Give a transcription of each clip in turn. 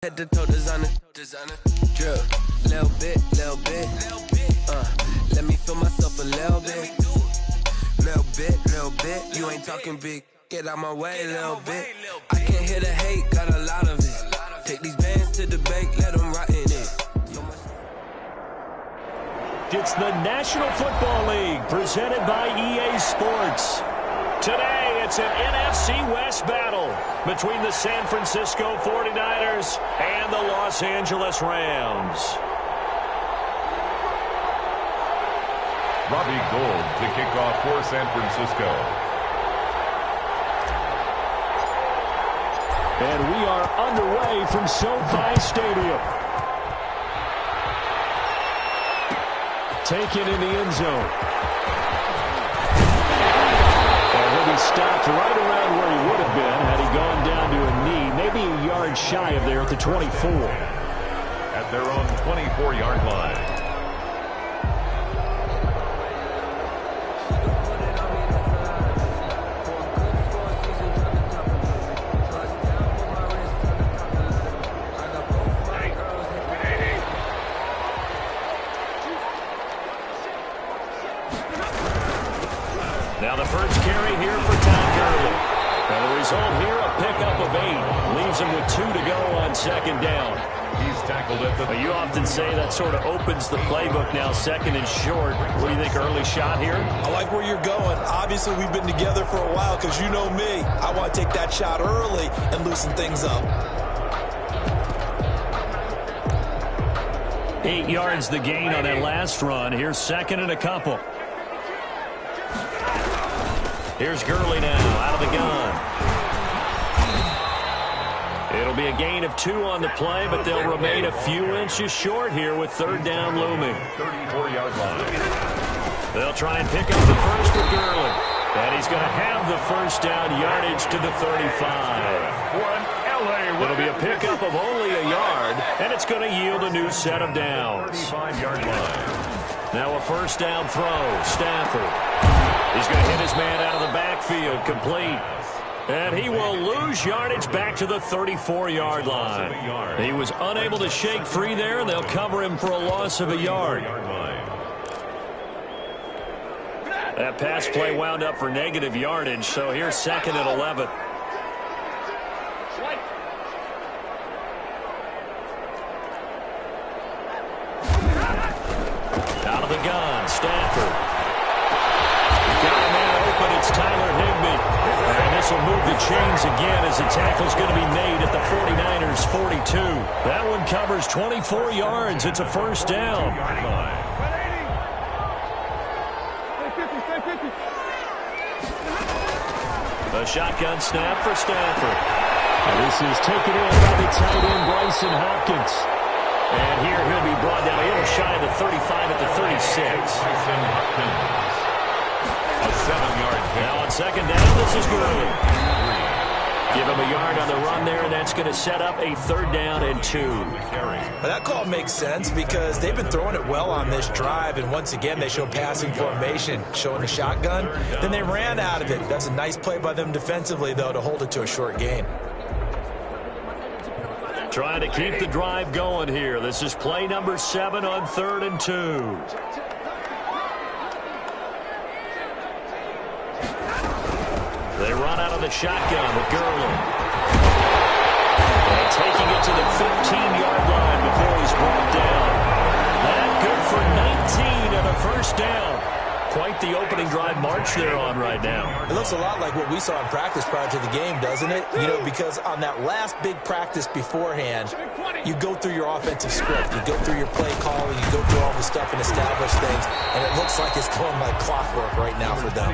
Head to toe designer, drip, little bit, let me feel myself a little bit, you ain't talking big, get out my way a little bit, I can't hear the hate, got a lot of it, take these bands to the bank, let them rot in it. It's the National Football League presented by EA Sports. Today, it's an NFC West battle between the San Francisco 49ers and the Los Angeles Rams. Robbie Gould to kick off for San Francisco. And we are underway from SoFi Stadium. Taken in the end zone. He'll be stopped right around where he would have been had he gone down to a knee, maybe a yard shy of there at the 24. At their own 24-yard line. Now the first carry here for Todd Gurley. And the result here, a pickup of 8. Leaves him with 2 to go on second down. He's tackled at the... You often say that sort of opens the playbook now, second and short. What do you think, early shot here? I like where you're going. Obviously, we've been together for a while because you know me. I want to take that shot early and loosen things up. 8 yards the gain on that last run. Here's second and a couple. Here's Gurley now, out of the gun. It'll be a gain of 2 on the play, but they'll remain a few inches short here with third down looming. 34-yard line. They'll try and pick up the first with Gurley. And he's going to have the first down yardage to the 35. It'll be a pickup of only a yard, and it's going to yield a new set of downs. 35-yard line. Now a first down throw, Stafford. He's going to hit his man out of the backfield, complete. And he will lose yardage back to the 34-yard line. He was unable to shake free there, and they'll cover him for a loss of a yard. That pass play wound up for negative yardage, so here's second and 11. Out of the gun, Stafford. It's Tyler Higbee. And this will move the chains again as the tackle's going to be made at the 49ers' 42. That one covers 24 yards. It's a first down. A shotgun snap for Stafford. And this is taken in by the tight end, Bryson Hopkins. And here he'll be brought down a little shy of the 35 at the 36. Bryson Hopkins. A 7-yard pick. Now on second down, this is Gurley. Give him a yard on the run there, and that's going to set up a third down and 2. But that call makes sense because they've been throwing it well on this drive, and once again they show passing formation, showing the shotgun. Then they ran out of it. That's a nice play by them defensively, though, to hold it to a short gain. Trying to keep the drive going here. This is play number 7 on 3rd and 2. They run out of the shotgun with Gurley. And taking it to the 15-yard line before he's brought down. That good for 19 and a first down. Quite the opening drive march they're on right now. It looks a lot like what we saw in practice prior to the game, doesn't it? You know, because on that last big practice beforehand, you go through your offensive script. You go through your play calling. You go through all the stuff and establish things. And it looks like it's going like clockwork right now for them.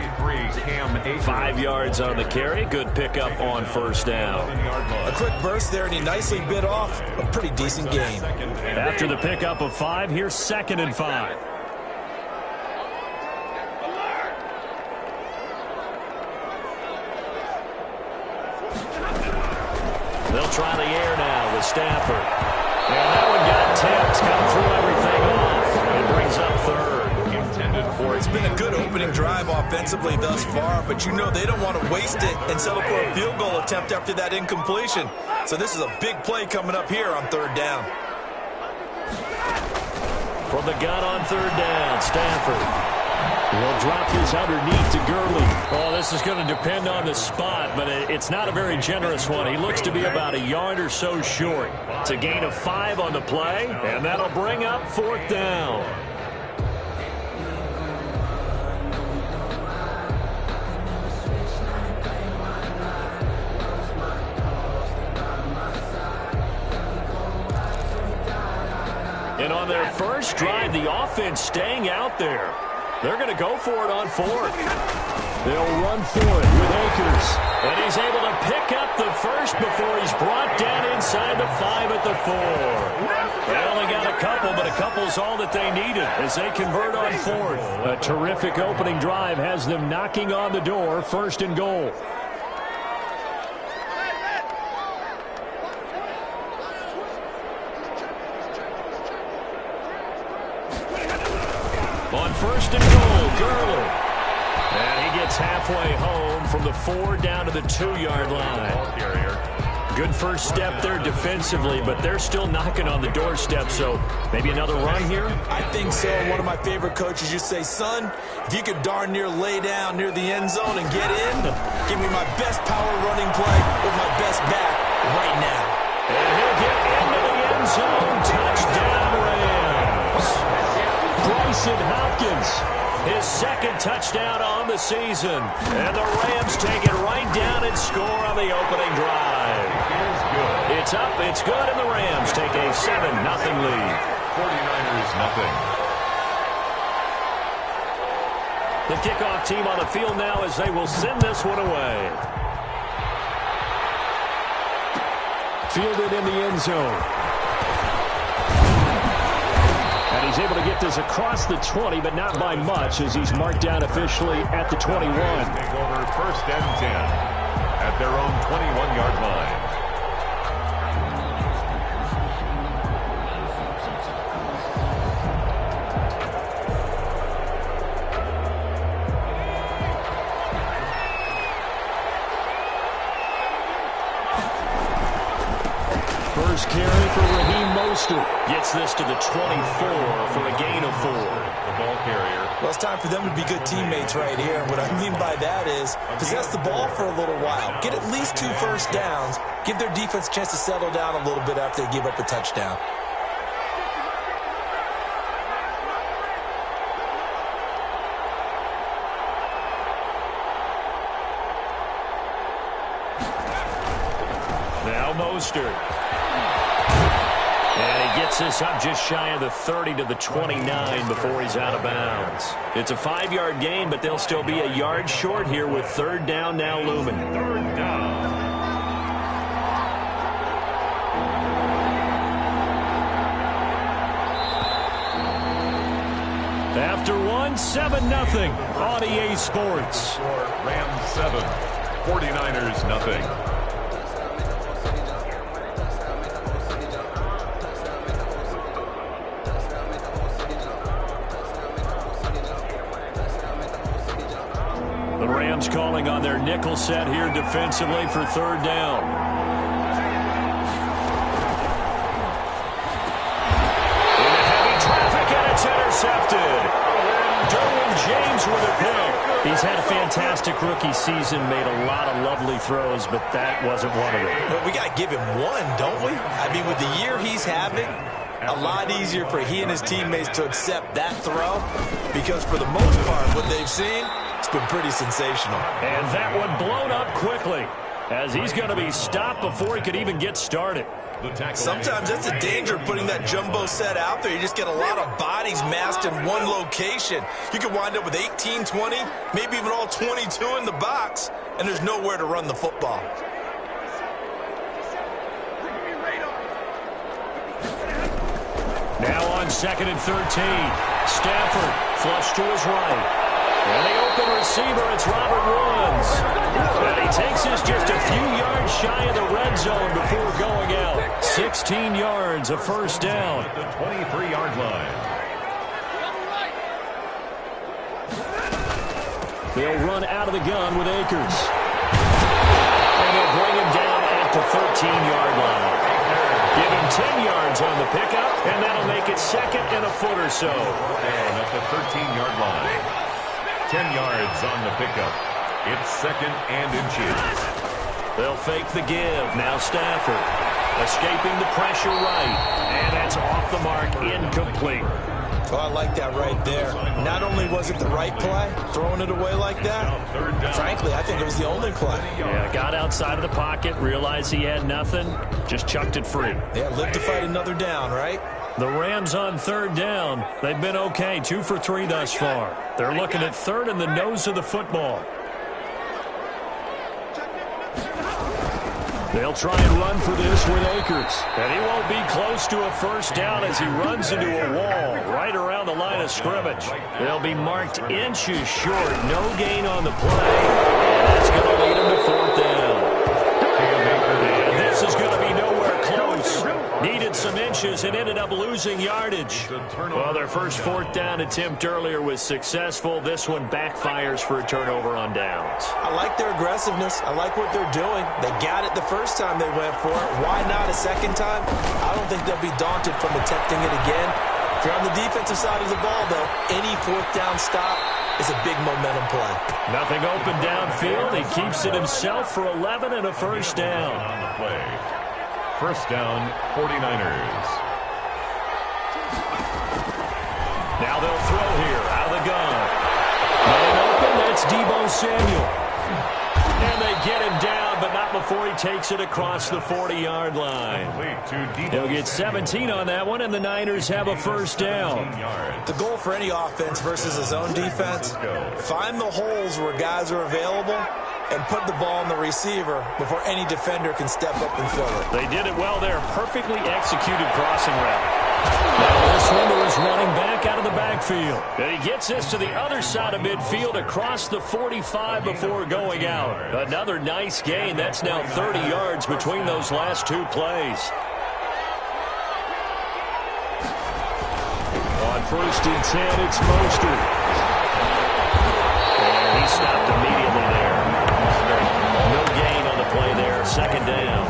5 yards on the carry. Good pickup on first down. A quick burst there, and he nicely bit off a pretty decent gain. After the pickup of 5, here's second and 5. They'll try the air now with Stafford. And that one got tipped, kind of threw everything off, and brings up third. Intended for it. It's been a good opening drive offensively thus far, but you know they don't want to waste it and settle for a field goal attempt after that incompletion. So this is a big play coming up here on third down. From the gun on third down, Stanford. He'll drop this underneath to Gurley. Oh, this is going to depend on the spot, but it's not a very generous one. He looks to be about a yard or so short. It's a gain of 5 on the play, and that'll bring up fourth down. And on their first drive, the offense staying out there. They're going to go for it on fourth. They'll run for it with Akers. And he's able to pick up the first before he's brought down inside the 5 at the 4. They only got a couple, but a couple's all that they needed as they convert on fourth. A terrific opening drive has them knocking on the door, first and goal. On first and goal, Gurley. And he gets halfway home from the 4 down to the 2-yard line. Good first step there defensively, but they're still knocking on the doorstep, so maybe another run here? I think so. One of my favorite coaches used to say, son, if you could darn near lay down near the end zone and get in, give me my best power running play with my best back right now. And he'll get into the end zone. Touchdown, Rams. Bryson Hopkins, his second touchdown on the season. And the Rams take it right down and score on the opening drive. It's up, it's good, and the Rams take a 7-0 lead. 49ers nothing. The kickoff team on the field now as they will send this one away. Fielded in the end zone. And he's able to get this across the 20, but not by much as he's marked down officially at the 21. Take over first and 10 at their own 21-yard line. First carry for Raheem Mostert. Gets this to the 24 for a gain of 4. The ball carrier. Well, it's time for them to be good teammates right here. And what I mean by that is possess the ball for a little while. Get at least 2 first downs. Give their defense a chance to settle down a little bit after they give up a touchdown. Now Mostert. And he gets this up just shy of the 30 to the 29 before he's out of bounds. It's a 5-yard gain, but they'll still be a yard short here with third down now looming. Third down. After 7-0 on EA Sports. Rams 7, 49ers nothing. The Rams calling on their nickel set here defensively for third down. Into heavy traffic, and it's intercepted. Derwin James with a pick. He's had a fantastic rookie season, made a lot of lovely throws, but that wasn't one of them. But we got to give him one, don't we? I mean, with the year he's having, a lot easier for he and his teammates to accept that throw because for the most part, what they've seen, it's been pretty sensational. And that one blown up quickly as he's going to be stopped before he could even get started. Sometimes that's the danger of putting that jumbo set out there. You just get a lot of bodies massed in one location. You can wind up with 18, 20, maybe even all 22 in the box, and there's nowhere to run the football. Now on 2nd and 13. Stafford flush to his right. And the open receiver, it's Robert Woods. And he takes this just a few yards shy of the red zone before going out. 16 yards, a first down. At the 23-yard line. They'll run out of the gun with Akers. And they'll bring him down at the 13-yard line. Give him 10 yards on the pickup, and that'll make it second and a foot or so. And at the 13-yard line, 10 yards on the pickup. It's second and inches. They'll fake the give. Now Stafford escaping the pressure right. And that's off the mark, incomplete. Oh, I like that right there. Not only was it the right play, throwing it away like that, frankly, I think it was the only play. Yeah, got outside of the pocket, realized he had nothing, just chucked it free. Yeah, live to fight another down, right? The Rams on third down. They've been okay, 2 for 3 thus far. They're looking at third in the nose of the football. They'll try and run for this with Akers. And he won't be close to a first down as he runs into a wall right around the line of scrimmage. They'll be marked inches short. No gain on the play. And that's going to lead him to fourth down. And this is going to be nowhere close. Needed some inches and ended up losing yardage. Well, their first fourth down attempt earlier was successful. This one backfires for a turnover on downs. I like their aggressiveness. I like what they're doing. They got it the first time they went for it. Why not a second time? I don't think they'll be daunted from attempting it again. If you're on the defensive side of the ball, though, any fourth down stop is a big momentum play. Nothing open downfield. He keeps it himself for 11 and a first down. On the play. First down, 49ers. Now they'll throw here out of the gun. Man open, that's Deebo Samuel. And they get him down, but not before he takes it across the 40-yard line. He'll get 17 on that one, and the Niners have a first down. The goal for any offense versus a zone defense, find the holes where guys are available and put the ball on the receiver before any defender can step up and fill it. They did it well there. Perfectly executed crossing route. Now this one is running back out of the backfield. And he gets this to the other side of midfield across the 45 before going out. Another nice gain. That's now 30 yards between those last two plays. On first and 10, it's Mostert. And he stopped immediately there. No gain on the play there. Second down.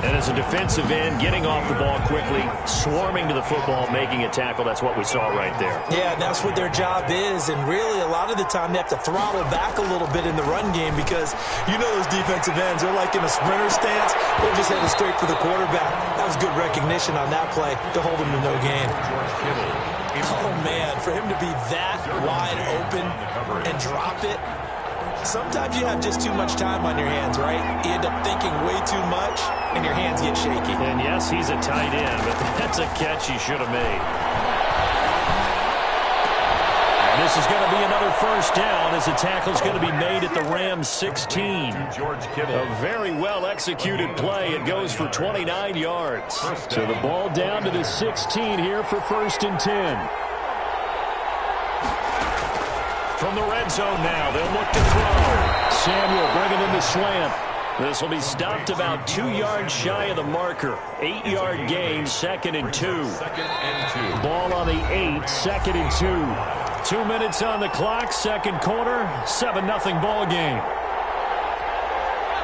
And as a defensive end, getting off the ball quickly, swarming to the football, making a tackle, that's what we saw right there. Yeah, and that's what their job is. And really, a lot of the time, they have to throttle back a little bit in the run game because you know those defensive ends, they're like in a sprinter stance. They're just headed straight for the quarterback. That was good recognition on that play to hold him to no gain. Oh, man, for him to be that wide open and drop it, sometimes you have just too much time on your hands, right? You end up thinking way too much, and your hands get shaky. And yes, he's a tight end, but that's a catch he should have made. And this is going to be another first down as the tackle's going to be made at the Rams 16. A very well-executed play. It goes for 29 yards. So the ball down to the 16 here for first and 10. From the red zone now, they'll look to throw. Samuel bringing in the slant. This will be stopped about 2 yards shy of the marker. 8-yard gain, second and 2. Ball on the 8, second and 2. 2 minutes on the clock, second quarter, 7-0 ball game.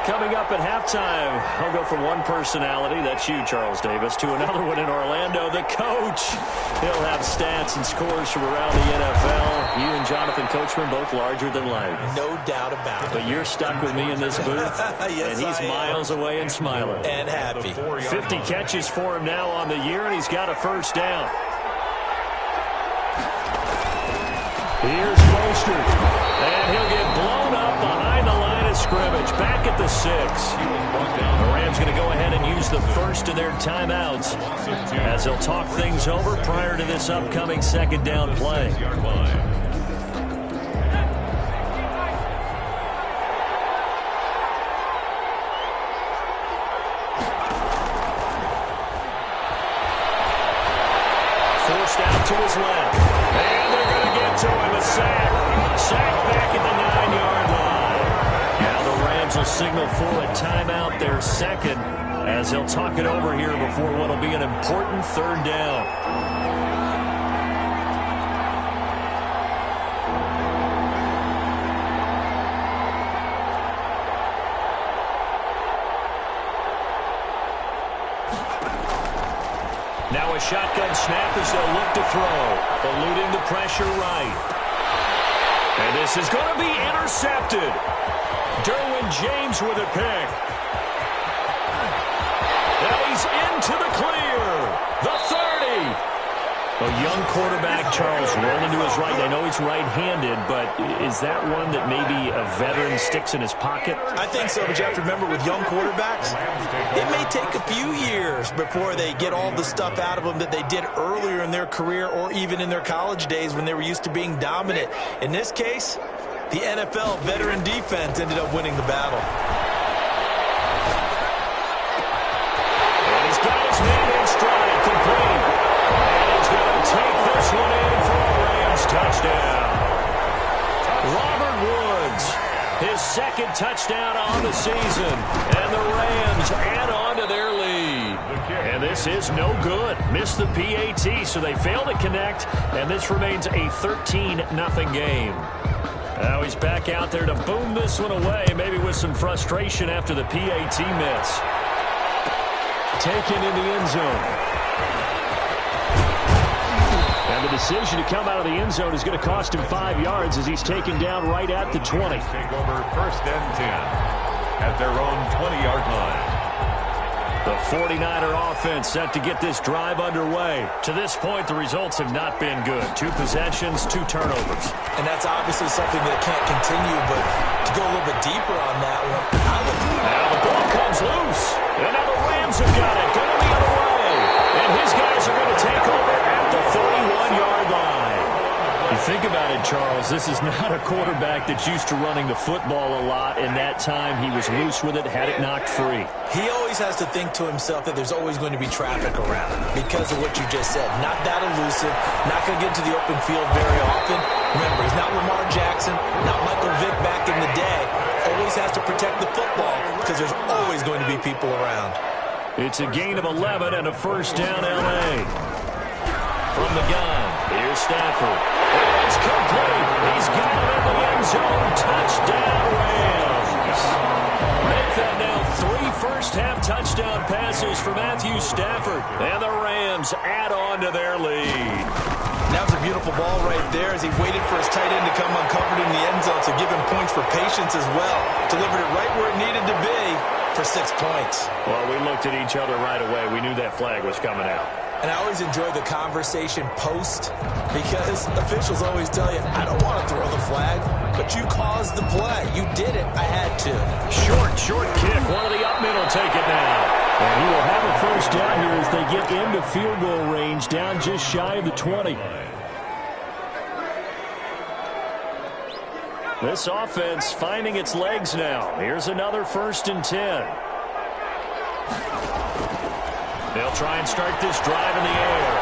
Coming up at halftime, I'll go from one personality, that's you, Charles Davis, to another one in Orlando, the coach. He'll have stats and scores from around the NFL. You and Jonathan Coachman, both larger than life. No doubt about it. But you're stuck with me in this booth, yes, and he's miles away and smiling. And happy. 50 catches for him now on the year, and he's got a first down. Here's Mostert, and he'll get blown up behind the line of scrimmage, back at the 6. The Rams going to go ahead and use the first of their timeouts as they'll talk things over prior to this upcoming second down play. Forced out to his left. And they're going to get to him, a sack. Sack back at the 9-yard line. Now the Rams will signal for a timeout, their second, as they'll talk it over here before what will be an important third down. Now a shotgun snap as they'll look to throw. Eluding the pressure right. And this is going to be intercepted. Derwin James with a pick. And he's into the clear. The 30. A young quarterback, Charles, rolling to his right. I know he's right-handed, but is that one that maybe a veteran sticks in his pocket? I think so, but you have to remember with young quarterbacks, it may take a few years before they get all the stuff out of them that they did earlier in their career or even in their college days when they were used to being dominant. In this case, the NFL veteran defense ended up winning the battle. And he's got his man in stride, complete. Take this one in for a Rams touchdown. Robert Woods, his second touchdown on the season. And the Rams add on to their lead. And this is no good. Missed the PAT, so they fail to connect. And this remains a 13-0 game. Now he's back out there to boom this one away, maybe with some frustration after the PAT miss. Taken in the end zone. And the decision to come out of the end zone is going to cost him 5 yards as he's taken down right at the 20. Take over 1st and 10 at their own 20-yard line. The 49er offense set to get this drive underway. To this point, the results have not been good. 2 possessions, 2 turnovers. And that's obviously something that can't continue, but to go a little bit deeper on that one, now the ball comes loose. And now the Rams have got it. Going the other way. And his guys are going to take over at the 31-yard line. You think about it, Charles, this is not a quarterback that's used to running the football a lot. In that time, he was loose with it, had it knocked free. He always has to think to himself that there's always going to be traffic around because of what you just said. Not that elusive, not going to get to the open field very often. Remember, he's not Lamar Jackson, not Michael Vick back in the day. Always has to protect the football because there's always going to be people around. It's a gain of 11 and a first down, L.A. From the gun, here's Stafford. And it's complete. He's got it in the end zone. Touchdown, Rams. Make that now 3 first-half touchdown passes for Matthew Stafford. And the Rams add on to their lead. That was a beautiful ball right there as he waited for his tight end to come uncovered in the end zone, so give him points for patience as well. Delivered it right where it needed to be for 6 points. Well, we looked at each other right away. We knew that flag was coming out. And I always enjoy the conversation post because officials always tell you, I don't want to throw the flag, but you caused the play. You did it. I had to. Short kick. One of the up middle take it now. And he will have a first down here as they get into field goal range, down just shy of the 20. This offense finding its legs now. Here's another 1st and 10. They'll try and start this drive in the air.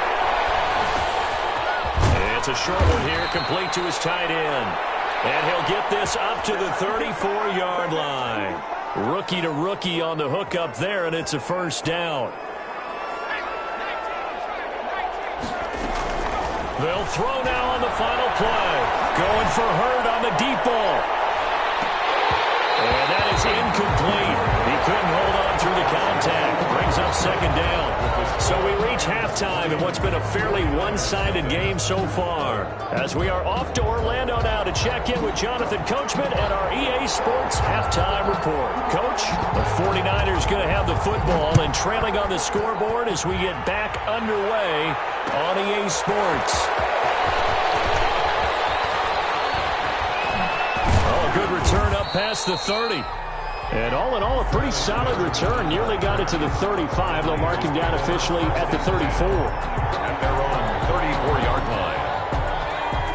It's a short one here, complete to his tight end. And he'll get this up to the 34-yard line. Rookie to rookie on the hook up there, and it's a first down. They'll throw now on the final play. Going for Hurd on the deep ball. And that is incomplete. He couldn't hold on through the contact. Brings up 2nd down. So we reach halftime in what's been a fairly one-sided game so far. As we are off to Orlando now to check in with Jonathan Coachman at our EA Sports Halftime Report. Coach, the 49ers going to have the football and trailing on the scoreboard as we get back underway on EA Sports. Oh, good return up past the 30. And all in all, a pretty solid return. Nearly got it to the 35. They'll mark him down officially at the 34. At their own 34-yard line.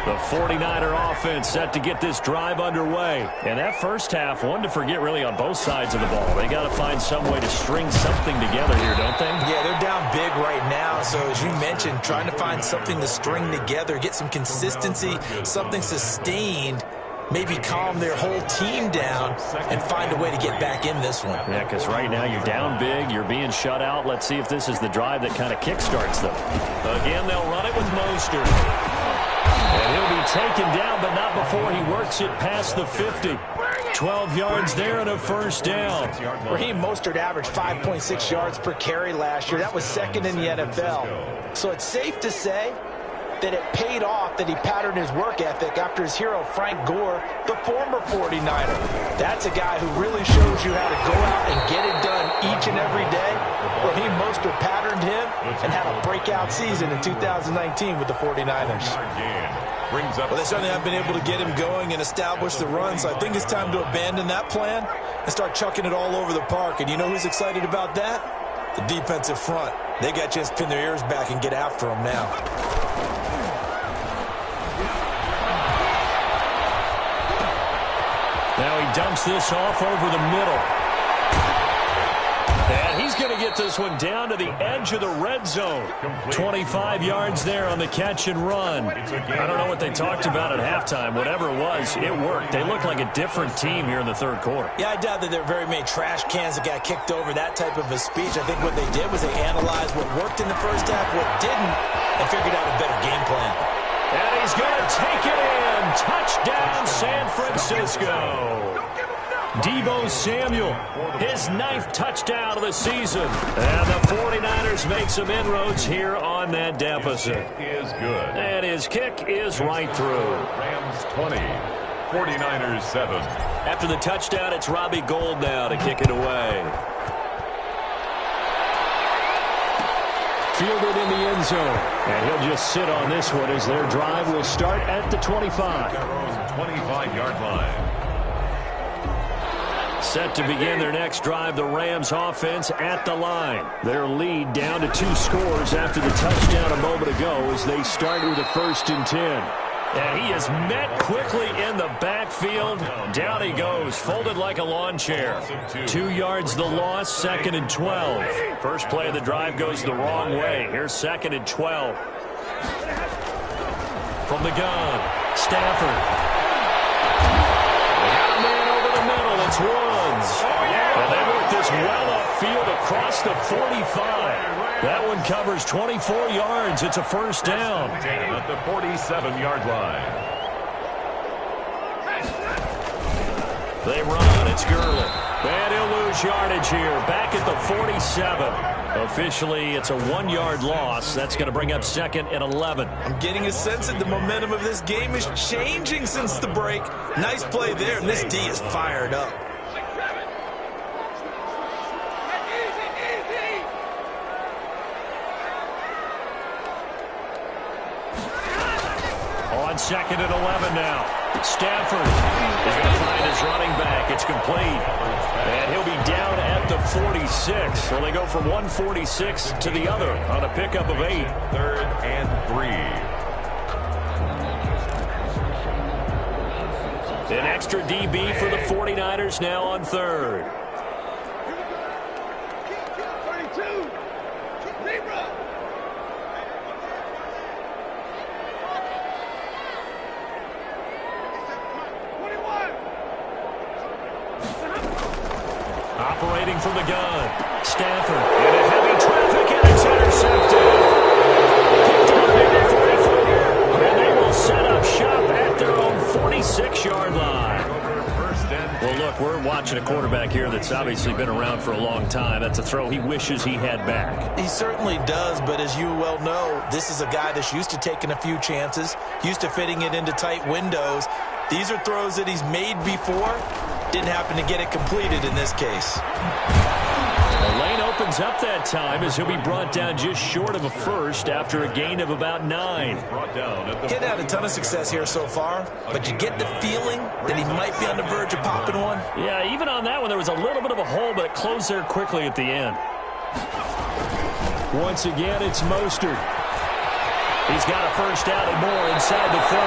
The 49er offense set to get this drive underway. And that first half, one to forget really on both sides of the ball. They got to find some way to string something together here, don't they? Yeah, they're down big right now. So as you mentioned, trying to find something to string together, get some consistency, something sustained. Maybe calm their whole team down and find a way to get back in this one. Yeah, because right now you're down big, you're being shut out. Let's see if this is the drive that kind of kickstarts them. Again, they'll run it with Mostert. And he'll be taken down, but not before he works it past the 50. 12 yards there and a first down. Raheem Mostert averaged 5.6 yards per carry last year. That was second in the NFL. So it's safe to say that it paid off that he patterned his work ethic after his hero Frank Gore, the former 49er. That's a guy who really shows you how to go out and get it done each and every day. Raheem Mostert patterned him and had a breakout season in 2019 with the 49ers. Well, they certainly have been able to get him going and establish the run, so I think it's time to abandon that plan and start chucking it all over the park. And you know who's excited about that? The defensive front. They got a chance to pin their ears back and get after him now. Now he dumps this off over the middle. And he's going to get this one down to the edge of the red zone. 25 yards there on the catch and run. I don't know what they talked about at halftime. Whatever it was, it worked. They look like a different team here in the third quarter. Yeah, I doubt that there are very many trash cans that got kicked over, that type of a speech. I think what they did was they analyzed what worked in the first half, what didn't, and figured out a better game plan. And he's going to take it in. Touchdown, San Francisco. Deebo Samuel, his 9th touchdown of the season. And the 49ers make some inroads here on that deficit. Is good. And his kick is right through. Rams 20, 49ers 7. After the touchdown, it's Robbie Gould now to kick it away. Fielded in the end zone. And he'll just sit on this one as their drive will start at the 25. 25-yard line. Set to begin their next drive, the Rams offense at the line. Their lead down to 2 scores after the touchdown a moment ago as they start with a 1st and 10. And he is met quickly in the backfield. Down he goes, folded like a lawn chair. 2 yards the loss, 2nd and 12. First play of the drive goes the wrong way. Here's 2nd and 12. From the gun, Stafford. It's Woods. And they work this well upfield across the 45. That one covers 24 yards. It's a first down. At the 47-yard line. They run. It's Gurley. And he'll lose yardage here. Back at the 47. Officially, it's a 1-yard loss. That's going to bring up 2nd and 11. I'm getting a sense that the momentum of this game is changing since the break. Nice play there, and this D is fired up. On 2nd and 11 now. Stafford is going to find his running back. It's complete. And he'll be down at the 46. So they go from 146 to the other on a pickup of 8. 3rd and 3. An extra DB for the 49ers now on 3rd. Operating from the gun. Stafford into heavy traffic, and it's intercepted. Picked up at the 44. And they will set up shop at their own 46-yard line. Well, look, we're watching a quarterback here that's obviously been around for a long time. That's a throw he wishes he had back. He certainly does, but as you well know, this is a guy that's used to taking a few chances, used to fitting it into tight windows. These are throws that he's made before. Didn't happen to get it completed in this case. The lane opens up that time as he'll be brought down just short of a first after a gain of about 9. He's had a ton of success here so far, but you get the feeling that he might be on the verge of popping one. Yeah, even on that one, there was a little bit of a hole, but it closed there quickly at the end. Once again, it's Mostert. He's got a first down and more inside the 30.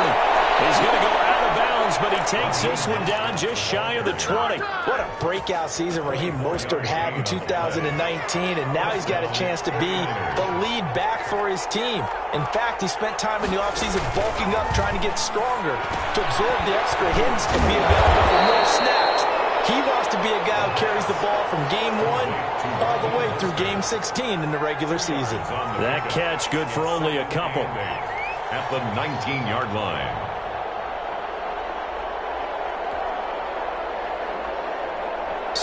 He's going to go out of bounds, but he takes this one down just shy of the 20. What a breakout season Raheem Mostert had in 2019, and now he's got a chance to be the lead back for his team. In fact, he spent time in the offseason bulking up, trying to get stronger to absorb the extra hits and be available for more snaps. He wants to be a guy who carries the ball from game 1 all the way through game 16 in the regular season. That catch good for only a couple. At the 19-yard line.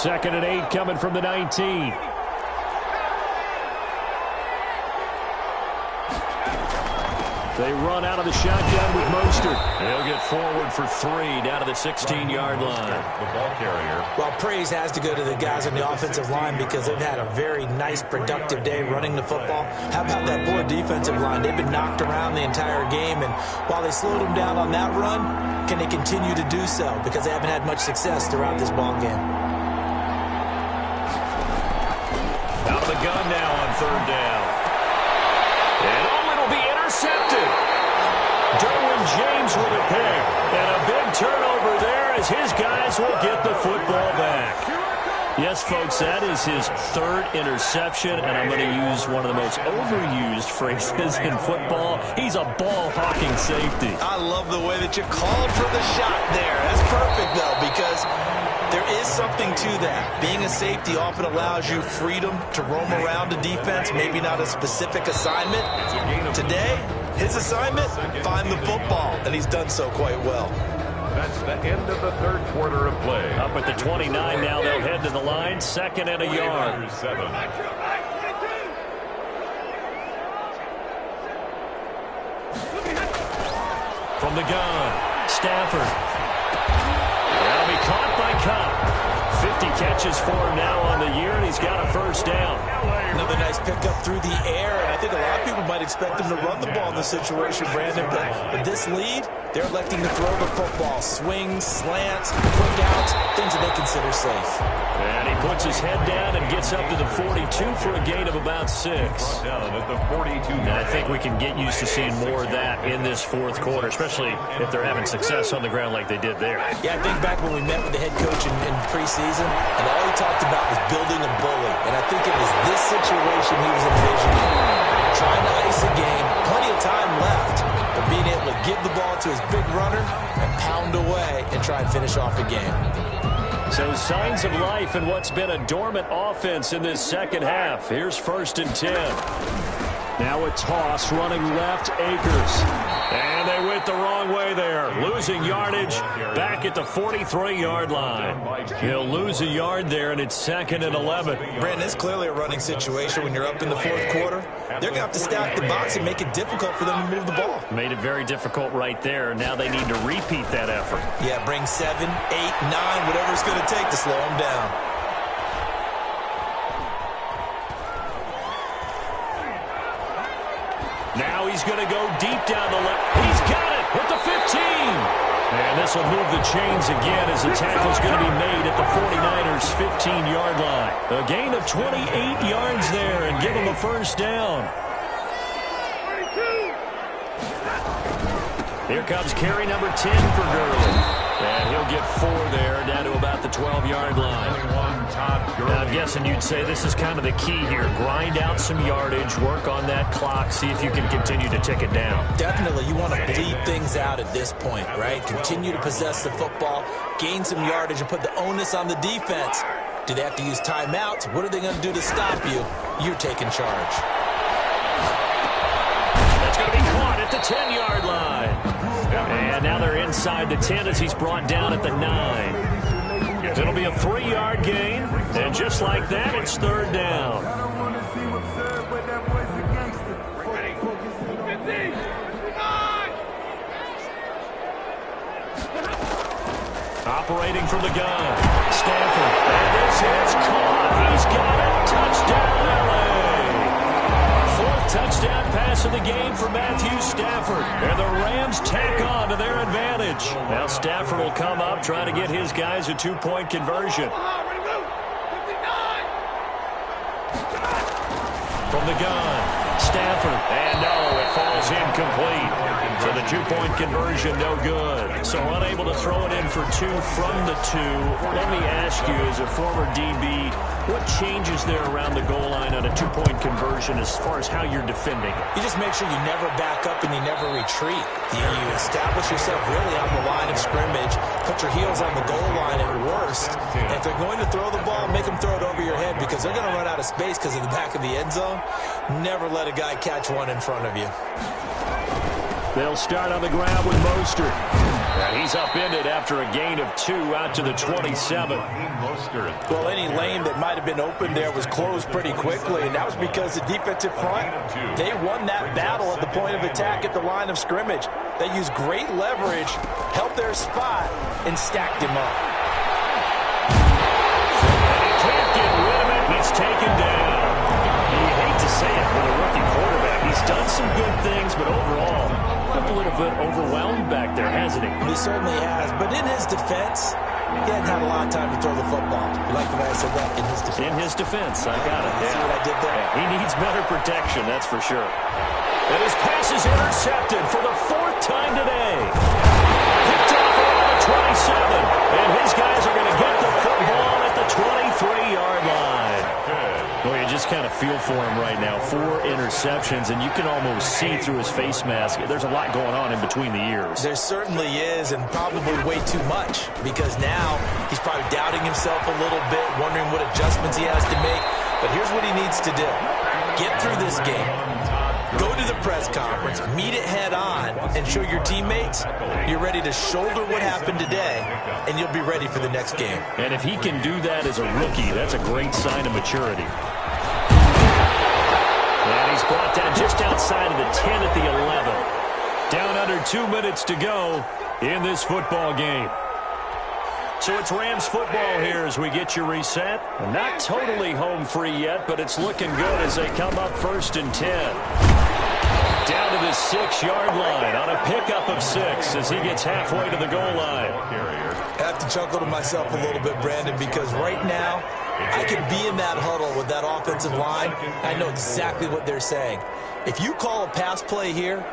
2nd and 8 coming from the 19. They run out of the shotgun with Mostert. He'll get forward for 3 down to the 16-yard line. The ball carrier. Well, praise has to go to the guys on the offensive line because they've had a very nice, productive day running the football. How about that poor defensive line? They've been knocked around the entire game, and while they slowed them down on that run, can they continue to do so? Because they haven't had much success throughout this ball game. Out of the gun now on 3rd down. And it'll be intercepted. Derwin James with a pick. And a big turnover there as his guys will get the football back. Yes, folks, that is his 3rd interception, and I'm going to use one of the most overused phrases in football. He's a ball-hawking safety. I love the way that you called for the shot there. That's perfect, though, because there is something to that. Being a safety often allows you freedom to roam around a defense, maybe not a specific assignment. Today, his assignment, find the football, and he's done so quite well. That's the end of the 3rd quarter of play. Up at the 29 now, they'll head to the line, 2nd and a yard. 7. From the gun, Stafford. That'll be caught by Cobb. 50 catches for him now on the year, and he's got a 1st down. Another nice pickup through the air, and I think a lot of people might expect him to run the ball in this situation, Brandon, but with this lead, they're electing to throw the football. Swings, slants, quick outs, things that they consider safe. And he puts his head down and gets up to the 42 for a gain of about 6. Down at the 42. And I think we can get used to seeing more of that in this 4th quarter, especially if they're having success on the ground like they did there. Yeah, I think back when we met with the head coach in preseason, and all he talked about was building a bully. And I think it was this situation he was envisioning. Trying to ice a game, plenty of time left, but being able to give the ball to his big runner and pound away and try and finish off a game. So signs of life in what's been a dormant offense in this 2nd half. Here's 1st and 10. Now a toss running left, Akers. And they went the wrong way there. Losing yardage back at the 43-yard line. He'll lose a yard there, and it's 2nd and 11. Brandon, it's clearly a running situation when you're up in the 4th quarter. They're going to have to stack the box and make it difficult for them to move the ball. Made it very difficult right there. Now they need to repeat that effort. Yeah, bring 7, 8, 9, whatever it's going to take to slow them down. Now he's going to go deep down the left. He's got it with the 15. And this will move the chains again as the tackle's going to be made at the 49ers' 15-yard line. A gain of 28 yards there and give him a 1st down. Here comes carry number 10 for Gurley. And he'll get 4 there, down to about the 12-yard line. Now, I'm guessing you'd say this is kind of the key here. Grind out some yardage, work on that clock, see if you can continue to tick it down. Definitely, you want to bleed things out at this point, right? Continue to possess the football, gain some yardage, and put the onus on the defense. Do they have to use timeouts? What are they going to do to stop you? You're taking charge. That's going to be caught at the 10-yard line. And now they're inside the 10 as he's brought down at the 9. It'll be a 3-yard gain, and just like that, it's 3rd down. Operating from the gun, Stafford, and this is caught. He's got it. Touchdown, LA. 4th touchdown pass of the game for Matthew Stafford. And the Rams tack on to their advantage. Now Stafford will come up, trying to get his guys a 2-point conversion. From the gun, Stafford, and no, it falls incomplete. So the 2-point conversion, no good. So unable to throw it in for 2 from the 2. Let me ask you, as a former DB, what changes there around the goal line on a 2-point conversion as far as how you're defending? You just make sure you never back up and you never retreat. You establish yourself really on the line of scrimmage, put your heels on the goal line at worst. And if they're going to throw the ball, make them throw it over your head because they're going to run out of space because of the back of the end zone. Never let a guy catch one in front of you. They'll start on the ground with Mostert. And he's upended after a gain of 2 out to the 27. Well, any lane that might have been open there was closed pretty quickly, and that was because the defensive front, they won that battle at the point of attack at the line of scrimmage. They used great leverage, held their spot, and stacked him up. And he can't get rid of it. He's taken down. You hate to say it with a rookie quarterback. He's done some good things, but overall, looked a little bit overwhelmed back there, hasn't he? He certainly has, but in his defense, he hadn't had a lot of time to throw the football. You like the way I said that? In his defense. In his defense, I got it. See what I did there? Yeah. He needs better protection, that's for sure. And his pass is intercepted for the 4th time today. Picked off around the 27. And his guys are going to get the football at the 23-yard line. Well, you just kind of feel for him right now. 4 interceptions, and you can almost see through his face mask. There's a lot going on in between the ears. There certainly is, and probably way too much, because now he's probably doubting himself a little bit, wondering what adjustments he has to make. But here's what he needs to do. Get through this game. Go to the press conference, meet it head on, and show your teammates you're ready to shoulder what happened today, and you'll be ready for the next game. And if he can do that as a rookie, that's a great sign of maturity. And he's brought down just outside of the 10 at the 11. Down under 2 minutes to go in this football game. So it's Rams football here as we get you reset. And not totally home free yet, but it's looking good as they come up 1st and 10. Down to the 6-yard line on a pickup of 6 as he gets halfway to the goal line. I have to chuckle to myself a little bit, Brandon, because right now I could be in that huddle with that offensive line. I know exactly what they're saying. If you call a pass play here,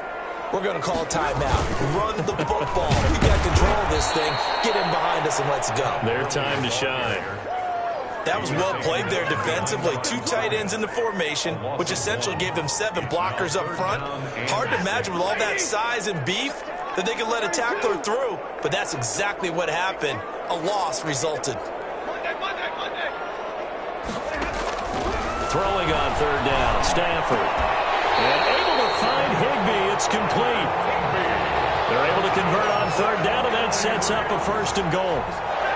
we're going to call a timeout. Run the football. We got control of this thing. Get in behind us and let's go. Their time to shine. That was well played there defensively. 2 tight ends in the formation, which essentially gave them 7 blockers up front. Hard to imagine with all that size and beef that they could let a tackler through, but that's exactly what happened. A loss resulted. Throwing on 3rd down, Stafford. And able to find Higbee. It's complete. They're able to convert on 3rd down, and that sets up a 1st and goal.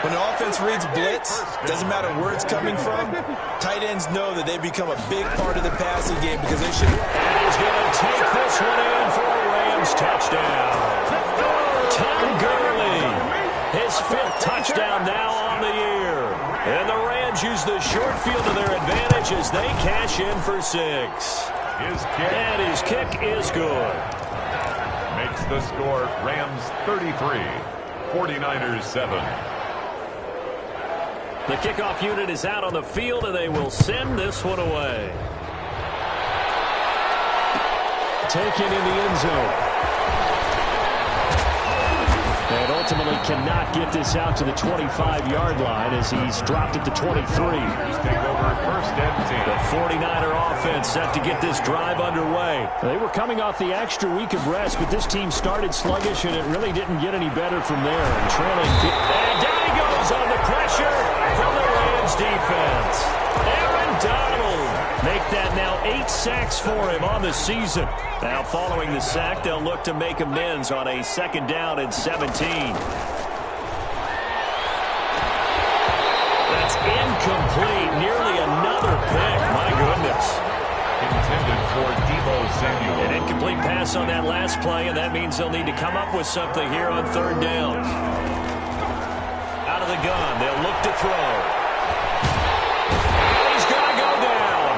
When the offense reads blitz, doesn't matter where it's coming from, tight ends know that they become a big part of the passing game because they should. And he's going to take this one in for a Rams touchdown. Tom Gurley, his 5th touchdown now on the year. And the Rams use the short field to their advantage as they cash in for 6. And his kick is good. Makes the score Rams 33, 49ers 7. The kickoff unit is out on the field, and they will send this one away. Taken in the end zone. And ultimately cannot get this out to the 25-yard line as he's dropped at the 23. Take over 1st and 10. The 49er offense set to get this drive underway. They were coming off the extra week of rest, but this team started sluggish, and it really didn't get any better from there. And trailing. And down he goes on the pressure from the Rams defense. Aaron Donald make that now 8 sacks for him on the season. Now following the sack, they'll look to make amends on a 2nd down and 17. That's incomplete. Nearly another pick. My goodness. Intended for Deebo Samuel. An incomplete pass on that last play, and that means they'll need to come up with something here on 3rd down. Out of the gun, they'll look to throw. And he's going to go down.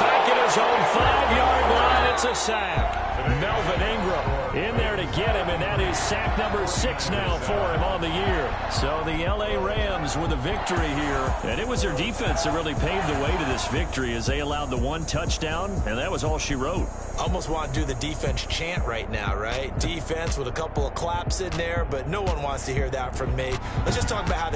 Back at his own 5-yard line, it's a sack. Melvin Ingram in there to get him, and that is sack number 6 now for him on the year. So the L.A. Rams with a victory here, and it was their defense that really paved the way to this victory as they allowed the 1 touchdown, and that was all she wrote. Almost want to do the defense chant right now, right? Defense with a couple of claps in there, but no one wants to hear that from me. Let's just talk about how they